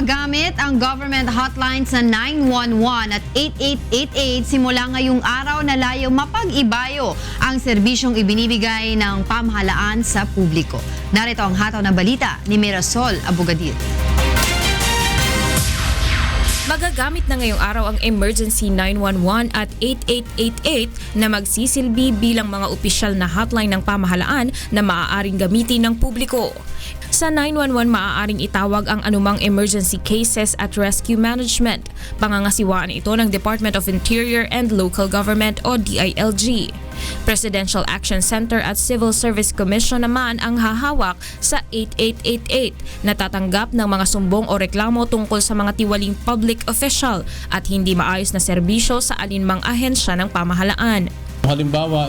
magamit ang government hotlines na 911 at 8888 simula ngayong araw na layong mapag-ibayo ang serbisyong ibinibigay ng pamahalaan sa publiko. Narito ang hataw na balita ni Mirasol Abogadir. Magagamit na ngayong araw ang Emergency 911 at 8888 na magsisilbi bilang mga opisyal na hotline ng pamahalaan na maaaring gamitin ng publiko. Sa 911, maaaring itawag ang anumang emergency cases at rescue management. Pangangasiwaan ito ng Department of Interior and Local Government o DILG. Presidential Action Center at Civil Service Commission naman ang hahawak sa 8888 na tatanggap ng mga sumbong o reklamo tungkol sa mga tiwaling public official at hindi maayos na serbisyo sa alinmang ahensya ng pamahalaan. Halimbawa,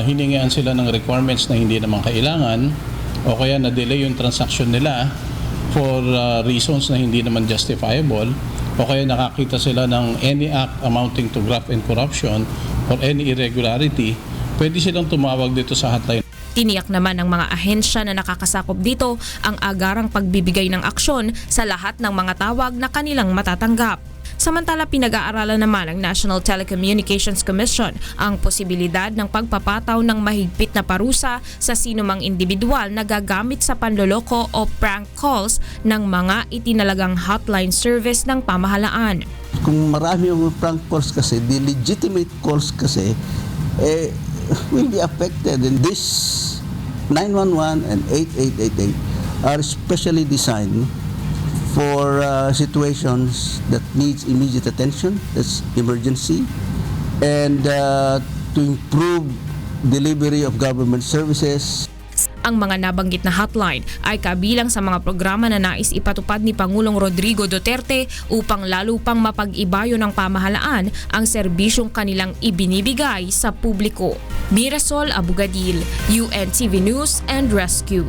hiningian sila ng requirements na hindi naman kailangan o kaya na-delay yung transaction nila for reasons na hindi naman justifiable o kaya nakakita sila ng any act amounting to graft and corruption or any irregularity, pwede silang tumawag dito sa hotline. Tiniyak naman ng mga ahensya na nakakasakop dito ang agarang pagbibigay ng aksyon sa lahat ng mga tawag na kanilang matatanggap. Samantala, pinag-aaralan naman ng National Telecommunications Commission ang posibilidad ng pagpapataw ng mahigpit na parusa sa sinumang individual na gagamit sa panloloko o prank calls ng mga itinalagang hotline service ng pamahalaan. Kung marami yung prank calls kasi, the legitimate calls kasi, will be affected. And this 911 and 8888 are specially designed for situations that needs immediate attention, that's emergency, and to improve delivery of government services. Ang mga nabanggit na hotline ay kabilang sa mga programa na nais ipatupad ni Pangulong Rodrigo Duterte upang lalo pang mapag-ibayo ng pamahalaan ang serbisyong kanilang ibinibigay sa publiko. Mirasol Abogadil, UNTV News and Rescue.